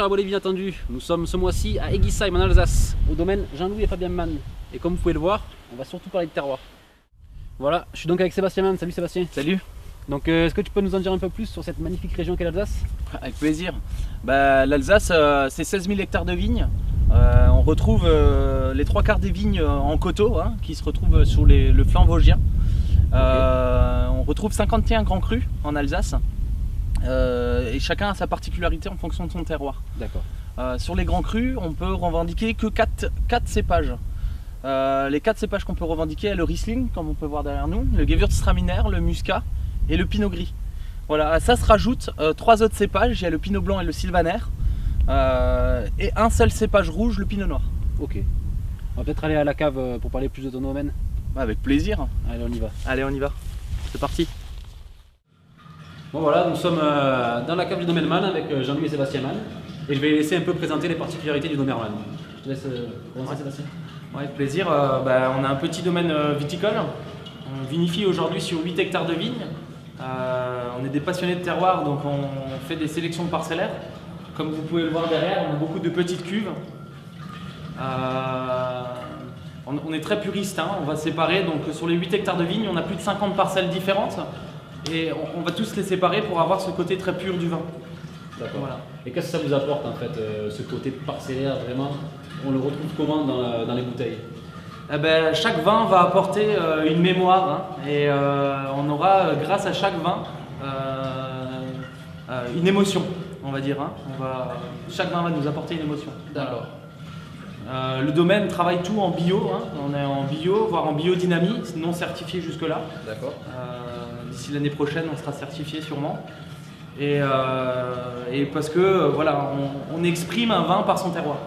chers abonnés bien entendu, nous sommes ce mois-ci à Eguisheim en Alsace, au domaine Jean-Louis et Fabien Mann. Et comme vous pouvez le voir, on va surtout parler de terroir. Voilà, je suis donc avec Sébastien Mann. Salut Sébastien. Salut. Donc est-ce que tu peux nous en dire un peu plus sur cette magnifique région qu'est l'Alsace? Avec plaisir. L'Alsace, c'est 16 000 hectares de vignes. On retrouve les 3/4 des vignes en coteaux, qui se retrouvent sur le flanc vosgien. On retrouve 51 grands crus en Alsace. Et chacun a sa particularité en fonction de son terroir. D'accord. Sur les grands crus, on peut revendiquer que 4 cépages. Les 4 cépages qu'on peut revendiquer, le Riesling, comme on peut voir derrière nous, le Gewürztraminer, le Muscat et le Pinot Gris. Voilà, ça se rajoute 3 autres cépages, il y a le Pinot Blanc et le Sylvaner, et un seul cépage rouge, le Pinot Noir. Ok. On va peut-être aller à la cave pour parler plus de ton domaine. Avec plaisir. Allez, on y va. Allez, on y va. C'est parti. Bon voilà, nous sommes dans la cave du domaine Mann avec Jean-Louis et Sébastien Mann. Et je vais laisser un peu présenter les particularités du domaine Mann. Je te laisse commencer Sébastien. Ouais, avec plaisir. On a un petit domaine viticole. On vinifie aujourd'hui sur 8 hectares de vignes. On est des passionnés de terroir, donc on fait des sélections parcellaires. Comme vous pouvez le voir derrière, on a beaucoup de petites cuves. On est très puriste, on va séparer. Donc sur les 8 hectares de vignes, on a plus de 50 parcelles différentes. Et on va tous les séparer pour avoir ce côté très pur du vin. D'accord. Voilà. Et qu'est-ce que ça vous apporte en fait, ce côté parcellaire vraiment? On le retrouve comment dans les bouteilles? Chaque vin va apporter une mémoire, et on aura, grâce à chaque vin, une émotion, on va dire. Chaque vin va nous apporter une émotion. D'accord. Le domaine travaille tout en bio, on est en bio, voire en biodynamie, non certifié jusque-là. D'accord. D'ici l'année prochaine, on sera certifié sûrement. Et parce que voilà, on exprime un vin par son terroir.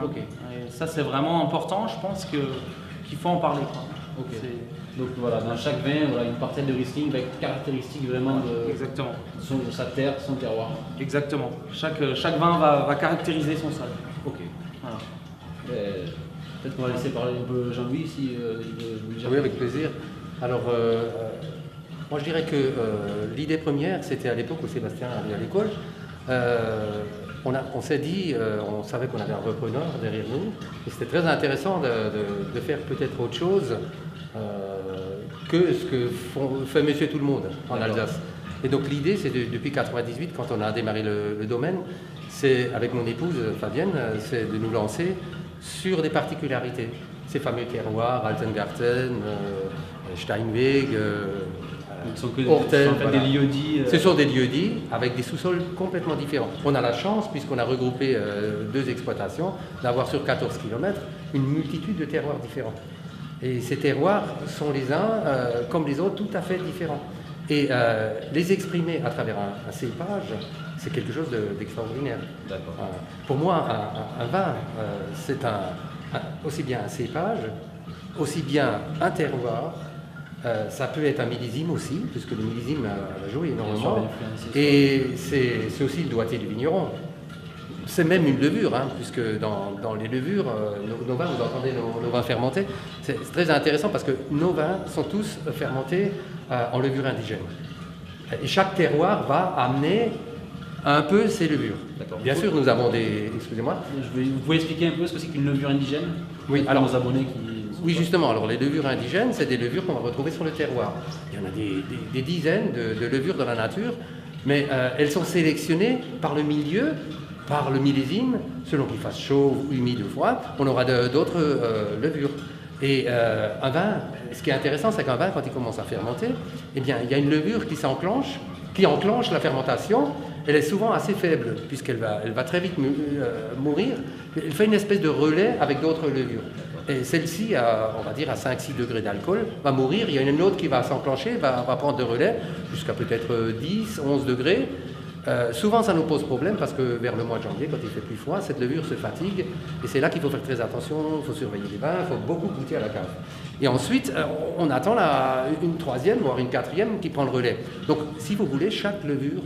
Ok. Et ça, c'est vraiment important, je pense qu'il faut en parler. Ok. Donc voilà, dans chaque vin, voilà, une parcelle de Riesling avec caractéristiques vraiment Exactement. de sa terre, son terroir. Exactement. Chaque vin va caractériser son sol. Ok. Voilà. Peut-être qu'on va laisser parler un peu Jean-Louis si il veut dire. Oui, avec plaisir. Alors, moi je dirais que l'idée première, c'était à l'époque où Sébastien allait à l'école. On s'est dit, on savait qu'on avait un repreneur derrière nous, et c'était très intéressant de faire peut-être autre chose que ce que fait Monsieur Tout le Monde en Alsace. Et donc l'idée, c'est depuis 1998, quand on a démarré le domaine, c'est avec mon épouse Fabienne, c'est de nous lancer sur des particularités. Ces fameux terroirs, Altengarten, Steinweg, Ortel, voilà. Des lieux-dits. Ce sont des lieux-dits avec des sous-sols complètement différents. On a la chance, puisqu'on a regroupé 2 exploitations, d'avoir sur 14 km une multitude de terroirs différents. Et ces terroirs sont les uns, comme les autres, tout à fait différents. Et les exprimer à travers un cépage, c'est quelque chose d'extraordinaire. D'accord. Pour moi, un vin, c'est aussi bien un cépage, aussi bien un terroir. Ça peut être un millésime aussi, puisque le millésime joue énormément. Et c'est aussi le doigté du vigneron. C'est même une levure, puisque dans les levures, nos vins, vous entendez nos vins fermentés, c'est très intéressant parce que nos vins sont tous fermentés en levure indigène. Et chaque terroir va amener un peu ses levures. Bien sûr, nous avons des... Excusez-moi. Vous pouvez expliquer un peu ce que c'est qu'une levure indigène? Oui, alors aux abonnés qui... Oui, justement. Alors, les levures indigènes, c'est des levures qu'on va retrouver sur le terroir. Il y en a des dizaines de levures dans la nature, mais elles sont sélectionnées par le milieu, par le millésime, selon qu'il fasse chaud, humide ou froid. On aura d'autres levures. Et un vin, ce qui est intéressant, c'est qu'un vin, quand il commence à fermenter, eh bien, il y a une levure qui enclenche la fermentation. Elle est souvent assez faible, puisqu'elle va très vite mourir. Elle fait une espèce de relais avec d'autres levures. Et celle-ci, on va dire à 5-6 degrés d'alcool, va mourir. Il y a une autre qui va s'enclencher, va prendre de relais jusqu'à peut-être 10-11 degrés. Souvent, ça nous pose problème parce que vers le mois de janvier, quand il fait plus froid, cette levure se fatigue. Et c'est là qu'il faut faire très attention, il faut surveiller les vins, il faut beaucoup goûter à la cave. Et ensuite, on attend une 3e, voire une 4e qui prend le relais. Donc, si vous voulez, chaque levure,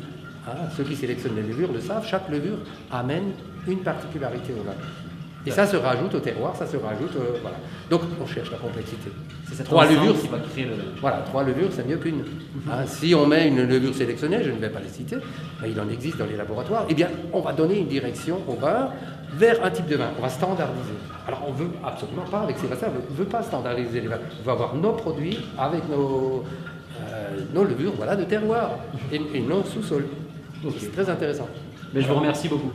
ceux qui sélectionnent les levures le savent, chaque levure amène une particularité au vin. Et ça se rajoute au terroir, ça se rajoute, voilà. Donc on cherche la complexité. C'est cette 3 ensemble levures qui va créer le... Voilà, 3 levures, c'est mieux qu'une. Hein, si on met une levure sélectionnée, je ne vais pas les citer, mais il en existe dans les laboratoires, eh bien, on va donner une direction au vin vers un type de vin. On va standardiser. Alors, on ne veut absolument pas, avec Sébastien, on ne veut pas standardiser les vins. On veut avoir nos produits avec nos levures, voilà, de terroir et nos sous-sols. Ok. C'est très intéressant. Mais je vous remercie beaucoup.